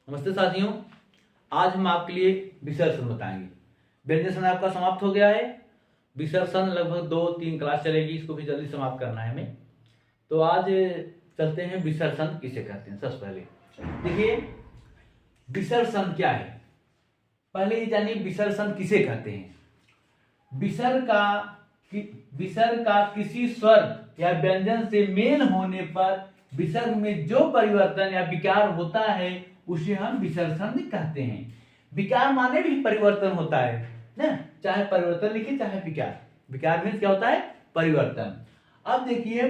नमस्ते साथियों, आज हम आपके लिए विसर्जन बताएंगे। व्यंजन आपका समाप्त हो गया है। विसर्जन लगभग 2-3 क्लास चलेगी, इसको भी जल्दी समाप्त करना है हमें। तो आज चलते हैं विसर्जन किसे कहते हैं। सबसे पहले देखिए विसर्जन क्या है, पहले ये जानिए विसर्जन किसे कहते हैं। विसर्ग का किसी स्वर या व्यंजन से मेल होने पर विसर्ग में जो परिवर्तन या विकार होता है उसे हम विसर्जन कहते हैं। विकार माने भी परिवर्तन होता है ना, चाहे परिवर्तन लिखिए चाहे विकार। विकार में क्या होता है? परिवर्तन। अब देखिए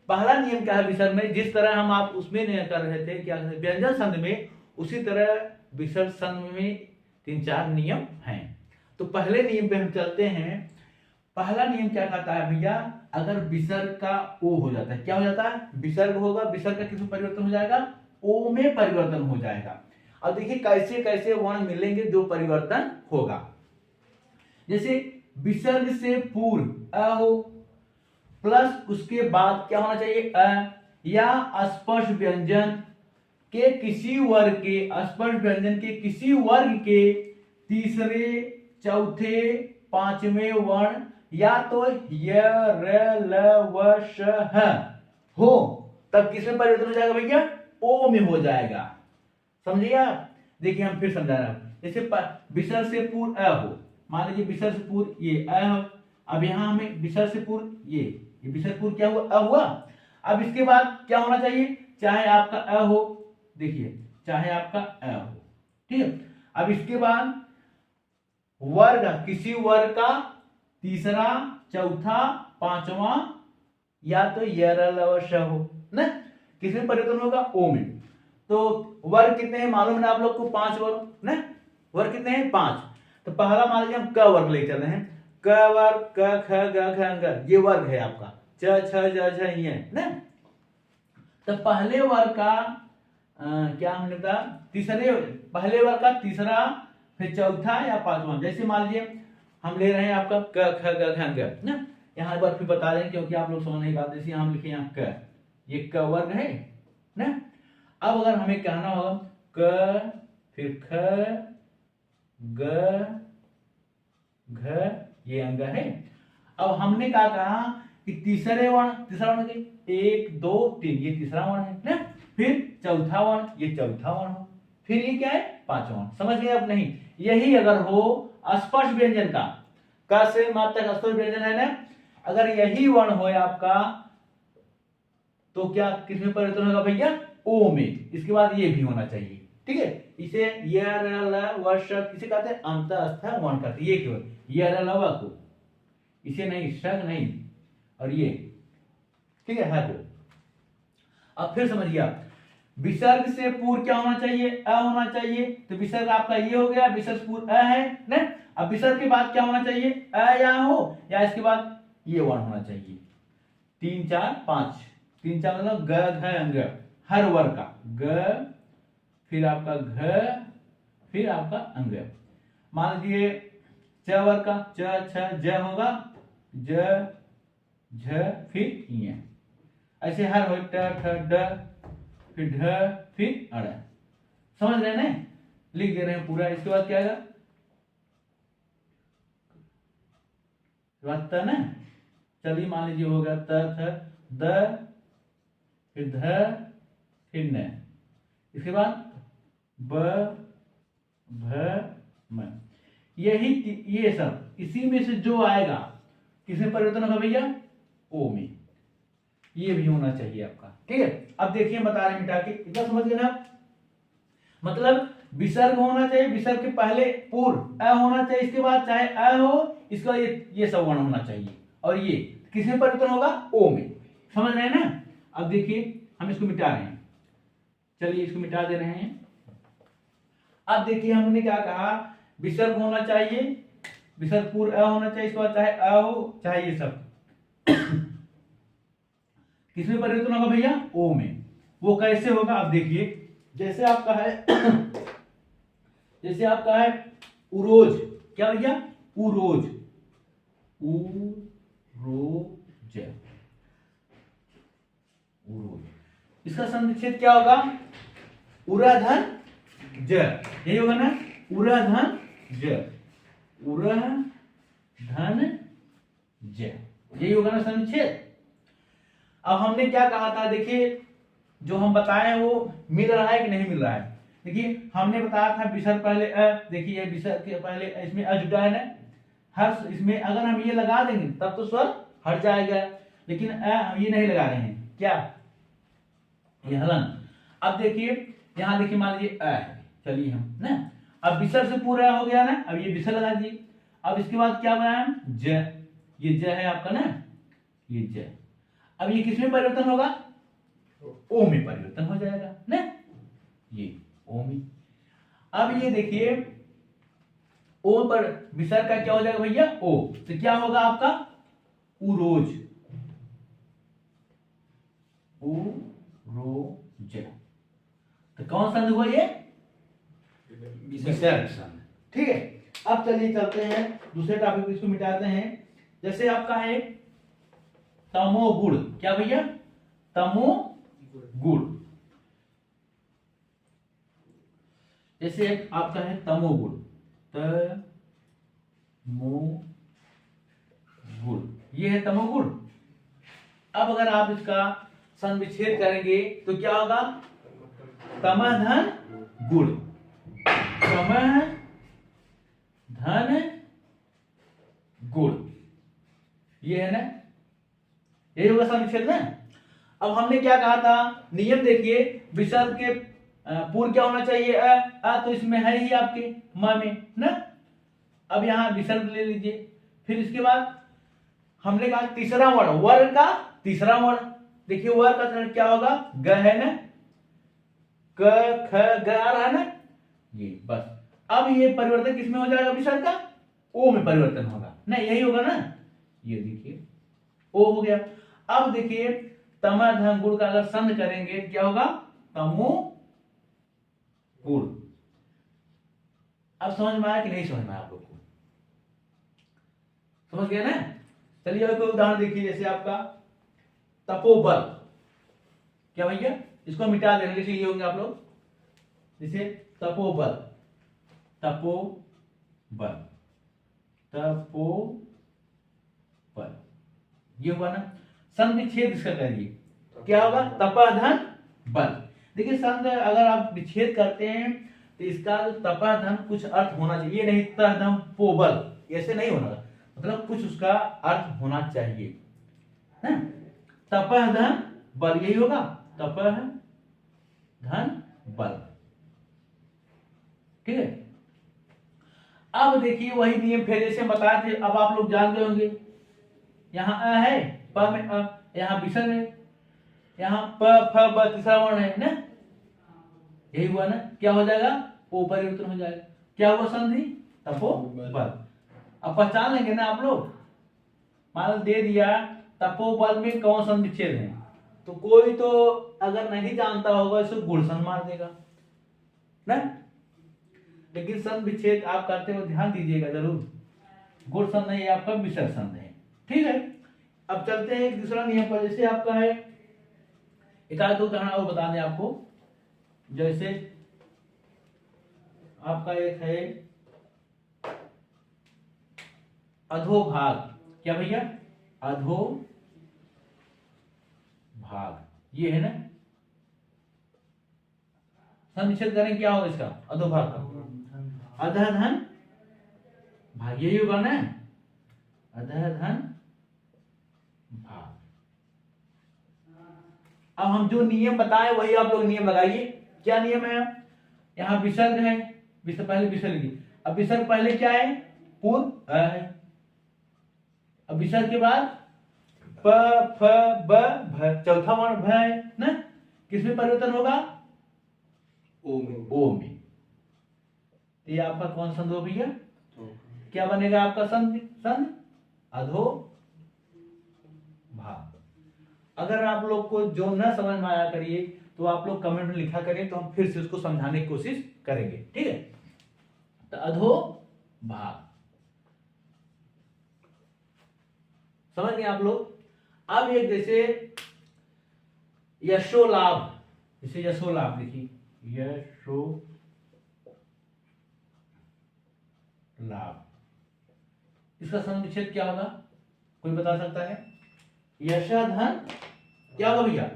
पहला नियम क्या है विसर्ग में, जिस तरह हम आप उसमें नहीं कर रहे थे क्या व्यंजन संध में, उसी तरह विसर्ग संध में 3-4 नियम हैं। तो पहले नियम पे हम चलते हैं। पहला नियम क्या कहता है भैया, अगर विसर्ग का ओ हो जाता है, क्या हो जाता है? विसर्ग होगा, विसर्ग का किसमें परिवर्तन हो जाएगा? ओ में परिवर्तन हो जाएगा। अब देखिए कैसे कैसे वर्ण मिलेंगे जो परिवर्तन होगा। जैसे विसर्ग से पूर्व अ हो, प्लस उसके बाद क्या होना चाहिए? अ, या स्पर्श व्यंजन के किसी वर्ग के, स्पर्श व्यंजन के किसी वर्ग के तीसरे, चौथे, पांचवें वर्ण या तो य, र, ल, व, श, ह हो, तब किसमें परिवर्तन हो जाएगा भैया? ओ में हो जाएगा। समझिए आप। देखिए हम फिर समझा रहे हैं। जैसे विसर्ग से पूर्व अ हो, मान लीजिए विसर्ग से पूर्व ये अ हो। अब यहां हमें विसर्ग से पूर्व ये विसर्ग पूर्व क्या हुआ? अ हुआ। अब इसके बाद क्या होना चाहिए? चाहे आपका अ हो, देखिए चाहे आपका अ हो, ठीक है। अब इसके बाद वर्ग, किसी वर्ग का तीसरा, चौथा, पांचवा या तो य हो ना, किसमें परिवर्तन होगा? ओ में। तो वर्ग कितने हैं मालूम है ना आप लोग को? 5 वर्ग ना। वर्ग कितने हैं? 5। तो पहला मान लीजिए हम क वर्ग ले चल रहे हैं। क वर्ग, क, ख, ग, घ, अंग, ये वर्ग है आपका। च, छ, ज, झ, ये ना। तो पहले वर्ग का क्या हमने कहा? तीसरे, पहले वर्ग का तीसरा, फिर चौथा या पांचवा। जैसे मान लीजिए हम ले रहे हैं आपका क, ख, ग, घ, अंग ना। यहाँ एक बार फिर बता दें क्योंकि आप लोग समझ नहीं पाते। जैसे हम लिखे यहाँ क, ये क वर्ग है ना। अब अगर हमें कहना होगा क, फिर ख, ग, घ, ये अंग है। अब हमने क्या कहा कि तीसरे वर्ण, तीसरा वर्ण 1, 2, 3, ये तीसरा वर्ण है ना। फिर चौथा वर्ण, ये चौथा वर्ण हो। फिर ये क्या है? पांचवा वर्ण। समझ गए आप? नहीं, यही अगर हो स्पर्श व्यंजन का, क से मात तक स्पर्श व्यंजन है ना, अगर यही वर्ण हो आपका तो क्या किसमें परिवर्तन होगा भैया? ओ में। इसके बाद ये भी होना चाहिए, ठीक है। इसे य, र, ल, व, श किसे कहते हैं? अंतःस्थ वर्ण कहते हैं। ये केवल य, र, ल, व को, इसे नहीं, शग नहीं, और ये, ठीक है को। अब फिर समझिए आप, विसर्ग से पूर्व क्या होना चाहिए? अ होना चाहिए। तो विसर्ग आपका ये हो गया, विसर्ग पूर्व अ है ना। अब विसर्ग के बाद क्या होना चाहिए? अ या हो, या इसके बाद ये वर्ण होना चाहिए। 3, 4, 5, 3, 4 मतलब ग, घ, अंग, हर वर्ग का ग, फिर आपका घ, फिर आपका अंग। मान लीजिए च वर्ग का च, छ, ज होगा, ज, झ, फिर य। ऐसे हर हो ट, ठ, ड, फिर ढ, फिर अड़। समझ रहे हैं? लिख दे रहे हैं पूरा। इसके बाद क्या आएगा? त ना। चलिए मान लीजिए हो गया त, थ, द, फिर ध, फिर न। इसके बाद ब, भ, म। यही ये सब इसी में से जो आएगा किसमें परिवर्तन होगा भैया? ओ में। ये भी होना चाहिए आपका, ठीक है। अब देखिए बता रहे मिटा के, इतना समझ गए ना आप? मतलब विसर्ग होना चाहिए, विसर्ग के पहले पूर्व अ होना चाहिए, इसके बाद चाहे अ हो, इसका ये सब वर्ण होना चाहिए। और ये किसमें परिवर्तन होगा? ओ में। समझ रहे हैं ना? अब देखिए हम इसको मिटा रहे हैं। चलिए इसको मिटा दे रहे हैं। अब देखिए हमने क्या कहा, विसर्ग होना चाहिए, विसर्ग पूर्व अ होना चाहिए, इसके बाद चाहे अ हो चाहे ये सब किसमें परिवर्तन होगा भैया? ओ में। वो कैसे होगा? अब देखिए जैसे आपका है जैसे आपका है उरोज, क्या भैया? उरोज, उरोज, उरोज। इसका संक्षेप क्या होगा? उराधन ज, यही होगा ना, उरह धन ज, उरह धन ज, यही होगा ना संच्छेद। अब हमने क्या कहा था, देखिए जो हम बताए वो मिल रहा है कि नहीं मिल रहा है। देखिए हमने बताया था विसर्ग पहले देखिए ये विसर्ग के पहले इसमें जुड़ा है ना, हर इसमें अगर हम ये लगा देंगे तब तो स्वर हट जाएगा, लेकिन हम ये नहीं लगा रहे हैं, क्या ये हलन। अब देखिए यहाँ देखिए मान लीजिए है, चलिए हम ना, अब विसर्ग से पूरा हो गया ना, अब ये विसर्ग लगा दिए। अब इसके बाद क्या बनाया हम, ज, ये ज है आपका ना, ये ज, अब ये किसमें परिवर्तन होगा, ओ में परिवर्तन हो जाएगा ना, ये ओ में। अब ये देखिए ओ पर विसर्ग का क्या हो जाएगा भैया, ओ, तो क्या होगा आपका उरोज, उरोज, तो कौन सा हुआ ये, विसर्ग संध। ठीक है, अब चलिए चलते हैं दूसरे टॉपिक, इसको मिटाते हैं। जैसे आपका है तमोगुण, क्या भैया, तमोगुण, जैसे आपका है तमोगुण, तमोगुण, ये है तमोगुण। अब अगर आप इसका संविच्छेद करेंगे तो क्या होगा, तमः धन गुण, तमः धन गुण, ये है ना, यही होगा संविच्छेद ना। अब हमने क्या कहा था, नियम देखिए, विसर्ग के पूर्व क्या होना चाहिए, तो इसमें है ही आपके म में ना। अब यहाँ विसर्ग ले लीजिए, फिर इसके बाद हमने कहा तीसरा वर्ण, वर्ग का तीसरा वर्ण, देखिए वर्ग का क्या होगा, ग है ना, क ख ग आ रहा है ना, ये बस। अब ये परिवर्तन किसमें हो जाएगा, विसर्ग का ओ में परिवर्तन होगा ना, यही होगा ना, ये देखिए ओ हो गया। अब देखिए तमः धन गुण का अगर संध करेंगे क्या होगा, तमो गुण। अब समझ में आया कि नहीं समझ में आया आप लोग को, समझ गए ना। चलिए अब कोई उदाहरण देखिए, जैसे आपका तपोबल, क्या भैया, इसको मिटा देंगे, जैसे ये होंगे आप लोग, जैसे तपोबल, तपोबल, तपोबल, ये हुआ ना। संविच्छेद इसका करिए, क्या होगा, तपः धन बल। देखिए संध अगर आप विच्छेद करते हैं तो इसका तपः धन कुछ अर्थ होना चाहिए, नहीं तः धन पो बल, ऐसे नहीं होना, मतलब कुछ उसका अर्थ होना चाहिए ना। तपः धन बल, यही होगा, तपः धन बल, ठीक है। अब देखिए वही नियम फिर जैसे बताए थे, अब आप लोग जानते होंगे, यहाँ अ है, प में अ, यहाँ विसर्ग है, यहाँ प फ ब तीसरा वर्ण है ना, यही हुआ ना, क्या हो जाएगा, ओ परिवर्तन हो जाएगा, क्या हुआ संधि, तपो बल। अब पहचान लेंगे ना आप लोग, मान दे दिया तपो बल में कौन सा विच्छेद है, तो कोई तो अगर नहीं जानता होगा इसको गुण संध मार देगा ना, लेकिन संध विच्छेद आप करते हो ध्यान दीजिएगा जरूर, गुण संध नहीं, आपका विसर्ग संध है, ठीक है। अब चलते हैं एक दूसरा नियम पर, जैसे आपका है एक आध दो उदाहरण और बता दें आपको, जैसे आपका एक है अधोभाग, क्या भैया, अधोभाग, ये है ना, संक्षेप करें क्या होगा इसका, अधोभाग का अधः धन भाग, यही होगा ना, अधः धन भाग। अब हम जो नियम बताए वही आप लोग नियम लगाइए, क्या नियम है, यहाँ विसर्ग है, विसर्ग पहले विसर्ग, अब विसर्ग पहले क्या है, पूर्व है, अब विसर्ग के बाद प फ ब भ, चौथा वर्ण भ है ना, किसमें परिवर्तन होगा, ओ में, ओ में। ये आपका कौन संध हो भैया, क्या बनेगा आपका संध, संध अधो भाग। अगर आप लोग को जो न समझ में आया करिए तो आप लोग कमेंट में लिखा करिए, तो हम फिर से उसको समझाने की कोशिश करेंगे, ठीक है। तो अधो भाग समझ गए आप लोग। अब एक जैसे यशो लाभ, जैसे यशो लाभ, देखिए यशो लाभ। इसका संविच्छेद क्या होगा, कोई बता सकता है? यशधन क्या होगा भैया?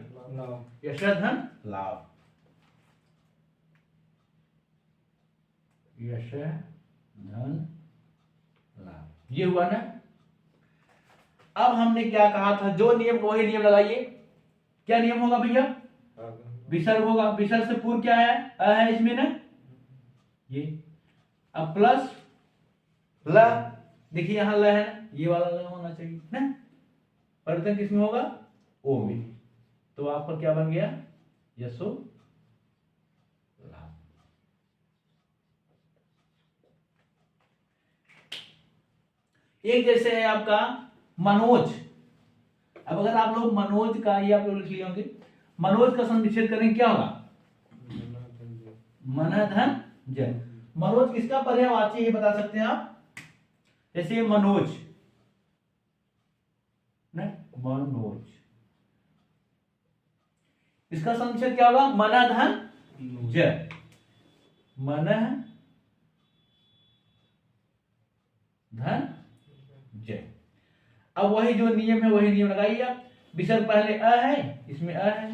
यशधन लाभ। यशधन लाभ, ये हुआ ना। अब हमने क्या कहा था, जो नियम वही नियम लगाइए। क्या नियम होगा भैया? विसर्ग होगा। विसर्ग से पूर्व क्या है? अ है इसमें ना, ये। अब प्लस ल, देखिए यहां ल है ना, ये वाला ल होना चाहिए ना। परिवर्तन किसमें होगा? ओ में। तो आपका क्या बन गया? यशो लाभ। एक जैसे है आपका मनोज। अब अगर आप लोग मनोज का, ये आप लोग लिख लिए होंगे, मनोज का संविच्छेद करेंगे क्या होगा? मनधन जय। मनोज किसका पर्यायवाची है, बता सकते हैं आप? जैसे मनोज ना, मनोज, इसका संविच्छेद क्या होगा? मनधन जय। मन धन जय। अब वही जो नियम है वही नियम लगाइए आप। विसर्ग पहले अ है, इसमें अ है।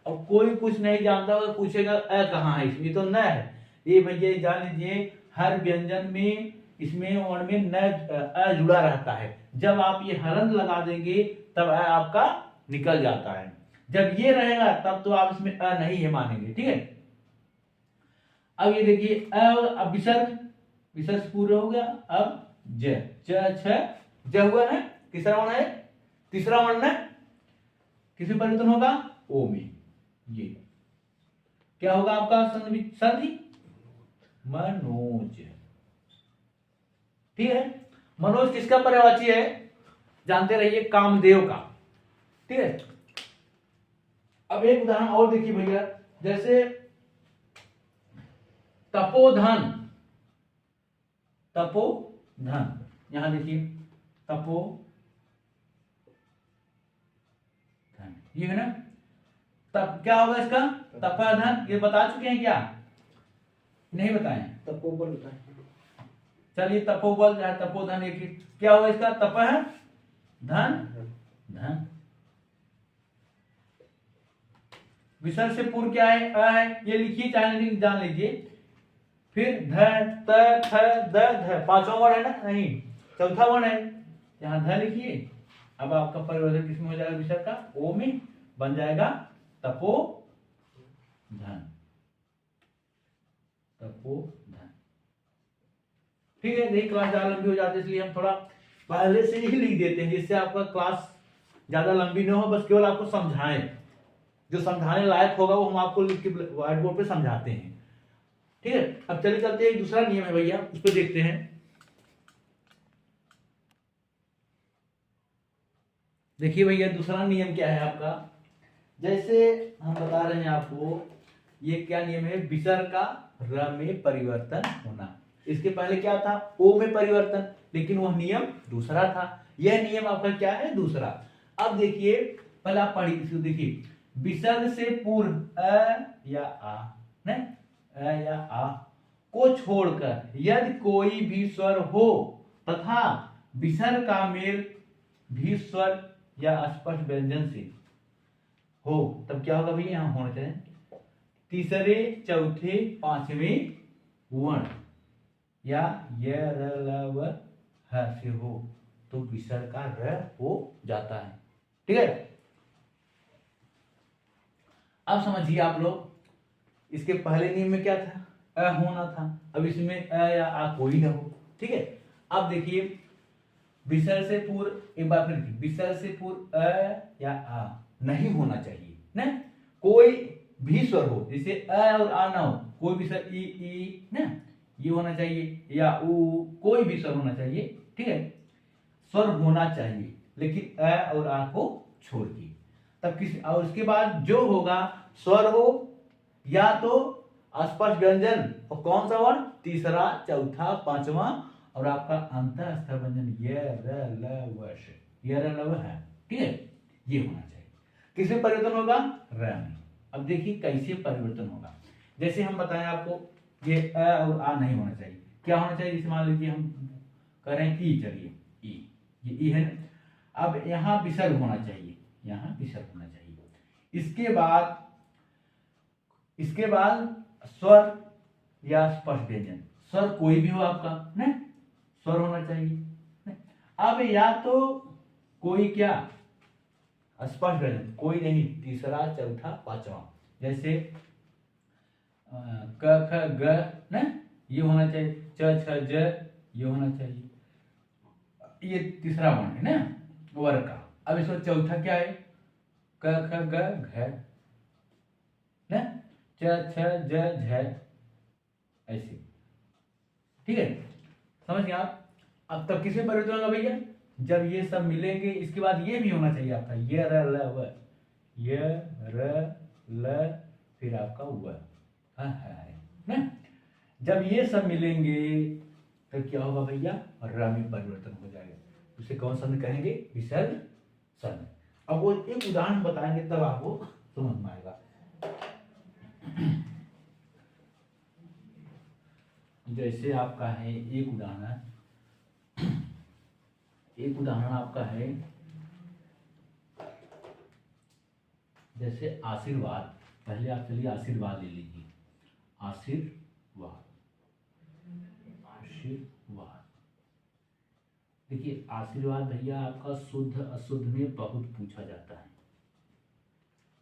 अब कोई कुछ नहीं जानता होगा, पूछेगा अ कहाँ है, इसमें तो न है। ये भैया जान लीजिए, हर व्यंजन में इसमें वर्ण में न अ जुड़ा रहता है। जब आप ये हरंत लगा देंगे तब अ आपका निकल जाता है। जब ये रहेगा तब तो आप इसमें अ नहीं है मानेंगे, ठीक है। अब ये देखिए अब विसर्ग, विसर्ग पूरा हो गया। अब ज, ज हुआ ना, किसरा वर्ण है? तीसरा वर्ण है, किसमें परिवर्तन होगा? ओ में। ये क्या होगा आपका संधि? मनोज, ठीक है। मनोज किसका पर्यायवाची है? जानते रहिए, कामदेव का, ठीक है। अब एक उदाहरण और देखिए भैया, जैसे तपोधन। तपोधन, यहां देखिए तपोधन, ये है ना। तब क्या होगा इसका? तपोधन। ये बता चुके हैं क्या? नहीं बताएं? तपोबल होता है। चलिए तपोबल या तपोधन, एक क्या होगा इसका? तपह धन धन। विसर्ग से पूर्व क्या है? अ है, ये लिखिए चाहे नहीं जान लीजिए। फिर ध त थ द ध, पांचवा वर्ण है ना, नहीं चौथा वर्ण है, यहां ध लिखिए। अब आपका परिवर्तन किसमें हो जाएगा? विसर्ग का ओ में बन जाएगा तपो धन, तपो धन, ठीक है। देखिए क्लास ज्यादा लंबी हो जाती है, इसलिए हम थोड़ा पहले से ही लिख देते हैं, जिससे आपका क्लास ज्यादा लंबी ना हो, बस केवल आपको समझाएं। जो समझाने लायक होगा वो हम आपको लिख के व्हाइट बोर्ड पे समझाते हैं, ठीक है। अब चलिए चलते हैं, दूसरा नियम है भैया, उस पर देखते हैं। देखिए भैया दूसरा नियम क्या है आपका, जैसे हम बता रहे हैं आपको, ये क्या नियम है? विसर्ग का र में परिवर्तन होना। इसके पहले क्या था? ओ में परिवर्तन, लेकिन वह नियम दूसरा था। यह नियम आपका क्या है? दूसरा। अब देखिए पहले आप पढ़िए इसको, देखिए विसर्ग से पूर्व अ या आ न, अ या आ को छोड़कर यदि कोई भी स्वर हो तथा विसर्ग का मेल भी स्वर या स्पष्ट व्यंजन से हो, तब क्या होगा भैया? यहां होना चाहिए तीसरे चौथे पांचवें वर्ण या य र ल व ह से हो, तो विसर्ग का र हो जाता है, ठीक है। अब समझिए आप लोग, इसके पहले नियम में क्या था? अ होना था। अब इसमें अ या आ कोई ना हो, ठीक है। अब देखिए विसर्ग से पूर्व, एक बार फिर विसर्ग से पूर्व अ या आ नहीं होना चाहिए ना, कोई भी स्वर हो, जैसे अ और आ ना हो, कोई भी स्वर ई ना, ये होना चाहिए, या उ, कोई भी स्वर होना चाहिए, ठीक है। स्वर होना चाहिए, लेकिन अ और आ को छोड़ के। तब किस, और उसके बाद जो होगा स्वर हो या तो स्पष्ट व्यंजन, और कौन सा वर्ण? तीसरा चौथा पांचवा, और आपका अंतःस्थ व्यंजन य र ल व श, य र ल व है, ठीक है। ये होना चाहिए। किसमें परिवर्तन होगा? र में। अब देखिए कैसे परिवर्तन होगा, जैसे हम बताएं आपको, ये अ और आ नहीं होना चाहिए, क्या होना चाहिए, जैसे मान लीजिए हम कह रहे हैं ई, चलिए ई, ये ई है ना। अब यहाँ विसर्ग होना चाहिए, यहाँ विसर्ग होना चाहिए। इसके बाद स्वर या स्पष्ट व्यंजन, स्वर कोई भी हो आपका ना, स्वर होना चाहिए ना? अब या तो कोई क्या स्पष्ट व्यंजन, कोई नहीं, तीसरा चौथा पांचवा, जैसे क ख ग ना, ये होना चाहिए, च छ ज ये होना चाहिए, ये तीसरा वर्ण है ना वर्ग का। अब इसका चौथा क्या है, क ख ग घ ना, च छ ज झ, ऐसे, ठीक है, समझ गए आप। अब तब किसमें परिवर्तन होगा भैया, जब ये सब मिलेंगे, इसके बाद ये भी होना चाहिए आपका, ये र ल व, ये र ल, फिर आपका व है ना। जब ये सब मिलेंगे तो क्या होगा भैया, र में परिवर्तन हो जाएगा, उसे कौन संध कहेंगे, विसर्ग संध। अब वो एक उदाहरण बताएंगे तब आपको समझ में आएगा। जैसे आपका है एक उदाहरण आपका है, जैसे आशीर्वाद, पहले आप चलिए आशीर्वाद ले लीजिए, आशीर्वाद, देखिए आशीर्वाद भैया आपका शुद्ध अशुद्ध में बहुत पूछा जाता है।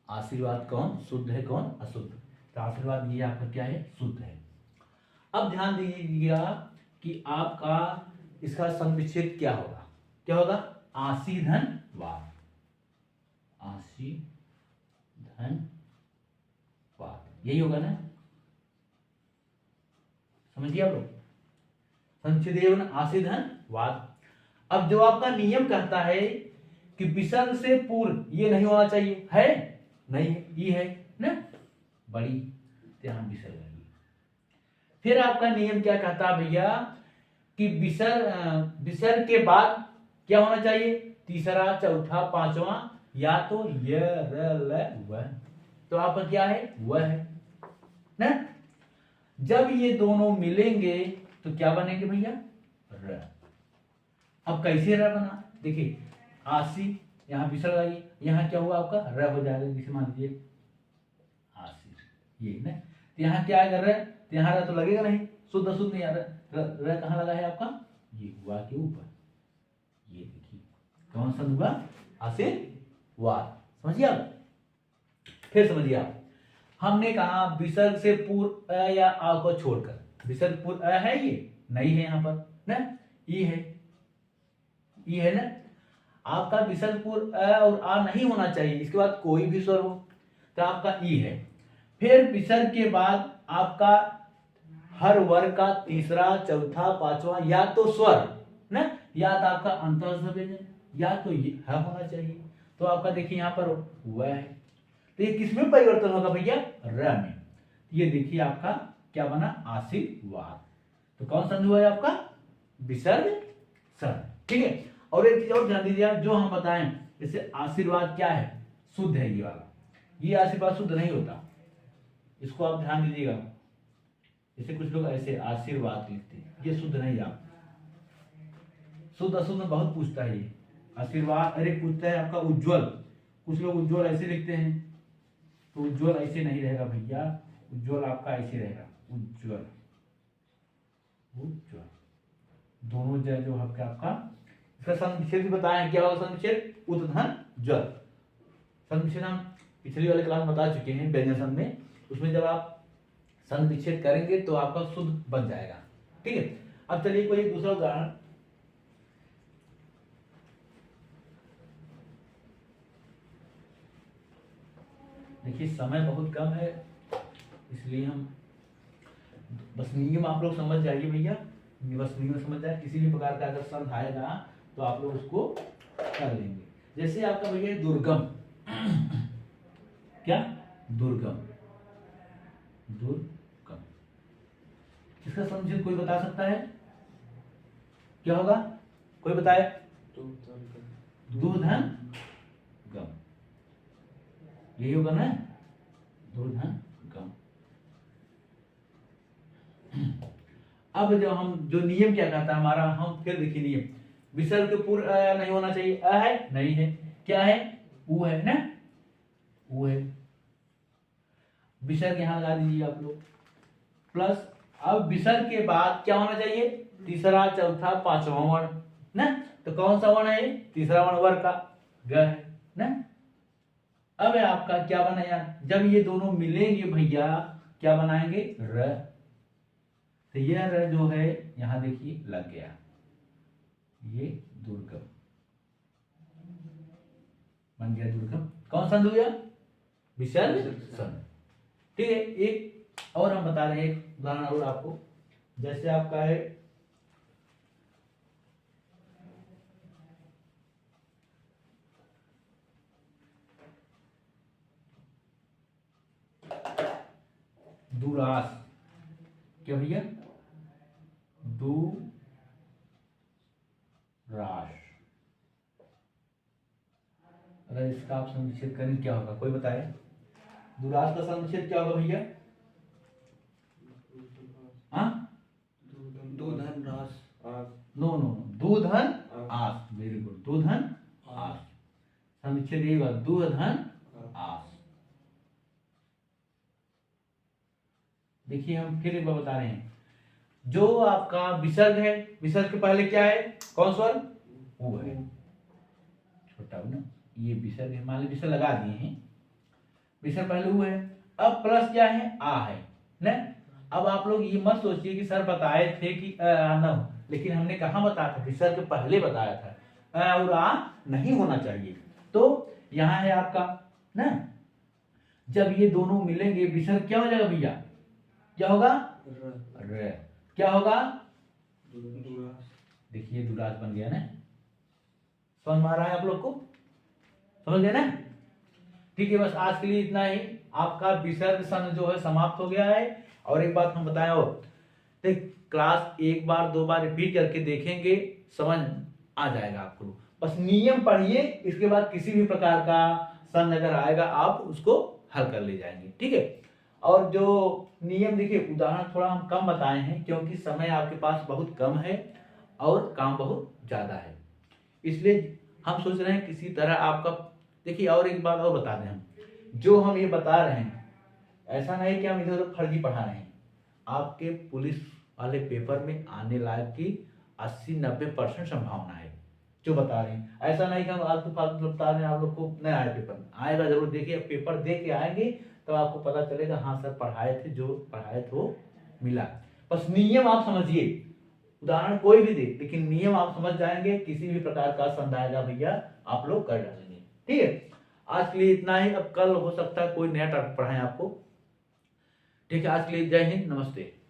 आशीर्वाद कौन शुद्ध है, कौन अशुद्ध, तो आशीर्वाद ये आपका क्या है, शुद्ध है। अब ध्यान दीजिएगा कि आपका इसका संविच्छेद क्या होगा, क्या होगा, आशी धन वाद, आशी धन वाद, यही होगा ना, समझिए आप लोग, संचिदेव आशी धन वाद। अब जो आपका नियम कहता है कि विसर्ग से पूर्व ये नहीं होना चाहिए, है नहीं है, ये है ना बड़ी, ध्यान विसर्ग है। फिर आपका नियम क्या कहता है भैया कि विसर्ग के बाद क्या होना चाहिए, तीसरा चौथा पांचवा, या तो य र ल व, तो आपका क्या है, वह है ना। जब ये दोनों मिलेंगे तो क्या बनेंगे भैया, र। अब कैसे र बना, देखिए आशी, यहाँ विसर्ग आई, यहाँ क्या हुआ आपका र हो जाएगा, जैसे मान लीजिए आशी, ये ना, तो यहाँ क्या आएगा र, तो यहाँ र तो लगेगा नहीं, शुद्ध अशुद्ध नहीं आ रहा, र कहाँ लगा है आपका, ये हुआ के ऊपर, ये देखिए कौन सा हुआ, आशीर्वाद, समझिए आप। फिर समझिए आप, हमने कहा विसर्ग से पूर्व अ या आ को छोड़कर, विसर्ग पूर्व अ है, ये नहीं है यहाँ पर ना, ये है, ये है ना। आपका विसर्ग पूर्व अ और आ नहीं होना चाहिए, इसके बाद कोई भी स्वर हो, तो आपका ई है। फिर विसर्ग के बाद आपका हर वर्ग का तीसरा चौथा पांचवा या तो स्वर ना, या तो आपका अंतःस्वर व्यंजन, या तो ये होना चाहिए, तो आपका देखिए यहाँ पर वह है, तो ये किसमें परिवर्तन होगा भैया, र में। ये देखिए आपका क्या बना, आशीर्वाद, तो कौन संधि हुआ है आपका, विसर्ग संधि, ठीक है। और एक चीज और ध्यान दीजिए, जो हम बताएं जैसे आशीर्वाद क्या है, शुद्ध है ये वाला, ये आशीर्वाद शुद्ध नहीं होता, इसको आप ध्यान दीजिएगा। जैसे कुछ लोग ऐसे आशीर्वाद लिखते हैं, ये शुद्ध नहीं है, आप शुद्ध अशुद्ध में बहुत पूछता है ये आशीर्वाद, अरे पूछता है आपका उज्ज्वल, कुछ लोग उज्ज्वल ऐसे लिखते हैं, तो उज्ज्वल ऐसे नहीं रहेगा भैया, उज्ज्वल आपका ऐसे रहेगा, उज्ज्वल, उज्ज्वल, दोनों जो आपका इसका संक्षेप भी बताया, क्या होगा संक्षेप, उतधन ज्वल। संक्षेप हम पिछली वाले क्लास में बता चुके हैं व्यंजन संघ में, उसमें जब आप संघ विच्छेद करेंगे तो आपका शुद्ध बन जाएगा, ठीक है। अब चलिए कोई दूसरा उदाहरण, देखिए समय बहुत कम है, इसलिए हम बस नियम आप लोग समझ जाइए भैया, बस नियम समझ जाए, किसी भी प्रकार का अगर संघ आएगा तो आप लोग उसको कर लेंगे। जैसे आपका भैया दुर्गम, क्या दुर्गम, दुर्गम, इसका संक्षेप कोई बता सकता है, क्या होगा, कोई बताए, दुर्धन गम, यही होगा ना, दुर्धन गम। अब जो हम जो नियम क्या कहता है हमारा, हम फिर देखिए नियम, विसर्ग पूर्व नहीं होना चाहिए, अ है नहीं है, क्या है ऊ है ना, ऊ है, विसर्ग यहां लगा दीजिए आप लोग, प्लस अब विसर्ग के बाद क्या होना चाहिए, तीसरा चौथा पांचवा वर्ण ना, तो कौन सा वर्ण है, तीसरा वर्ण वर्ग का ग है ना। अब है आपका क्या बना यार, जब ये दोनों मिलेंगे भैया क्या बनाएंगे, र, तो यह र जो है यहां देखिए लग गया, ये दुर्गम बन गया, दुर्गम कौन सा हुआ, विसर्ग सन। ठीक है, एक और हम बता रहे हैं, एक उदाहरण और आपको, जैसे आपका है दुरास, क्या भैया, दुरास, अगर इसका आप संक्षेप करें क्या होगा, कोई बताए, दुरास का संक्षेप क्या होगा भैया, दूधन रास, नो नो नो, दूधन आस, वेरी गुड, दूधन आस, संक्षेप यही बात, दूधन आस। देखिए हम फिर एक बार बता रहे हैं, जो आपका विसर्ग है, विसर्ग के पहले क्या है, कौन स्वर, ऊ है, छोटा ऊ ना, ये विसर्ग है, मान लीजिए विसर्ग लगा दिए हैं, विसर्ग पहले ऊ है, अब प्लस क्या है, आ है ना। अब आप लोग ये मत सोचिए कि सर बताए थे कि न हो, लेकिन हमने कहाँ बताया था, विसर्ग के पहले बताया था, और आ नहीं होना चाहिए, तो यहाँ है आपका ना, जब ये दोनों मिलेंगे विसर्ग क्या हो जाएगा भैया, क्या होगा, र, क्या होगा, देखिए दुरास बन गया ना, समझ में आ रहा है आप लोग को, समझ गए ना। ठीक है, बस आज के लिए इतना ही, आपका विसर्ग सन जो है समाप्त हो गया है। और एक बात हम बताएं, और देख क्लास एक बार दो बार रिपीट करके देखेंगे, समझ आ जाएगा आपको, बस नियम पढ़िए, इसके बाद किसी भी प्रकार का सन अगर आएगा आप उसको हल कर ले जाएंगे, ठीक है। और जो नियम देखिए, उदाहरण थोड़ा हम कम बताए हैं क्योंकि समय आपके पास बहुत कम है और काम बहुत ज्यादा है, इसलिए हम सोच रहे हैं किसी तरह आपका, देखिए और एक बात और बता दें, हम जो हम ये बता रहे हैं ऐसा नहीं कि हम इधर उधर फर्जी पढ़ा रहे हैं, आपके पुलिस वाले पेपर में आने लायक की 80-90% संभावना है जो बता रहे हैं, ऐसा नहीं कि हम आलतू फालतू बता रहे हैं, आप लोग को नहीं आए पेपर में, आएगा जरूर, देखिए पेपर दे के आएंगे तो आपको पता चलेगा, हाँ सर पढ़ाए थे, जो पढ़ाए थे वो मिला। बस नियम आप समझिए, उदाहरण कोई भी दे लेकिन नियम आप समझ जाएंगे, किसी भी प्रकार का संदेह भैया आप लोग कर डालेंगे, ठीक है। आज के लिए इतना ही, अब कल हो सकता है कोई नया टॉपिक पढ़ाएं आपको, ठीक है। आज के लिए जय हिंद, नमस्ते।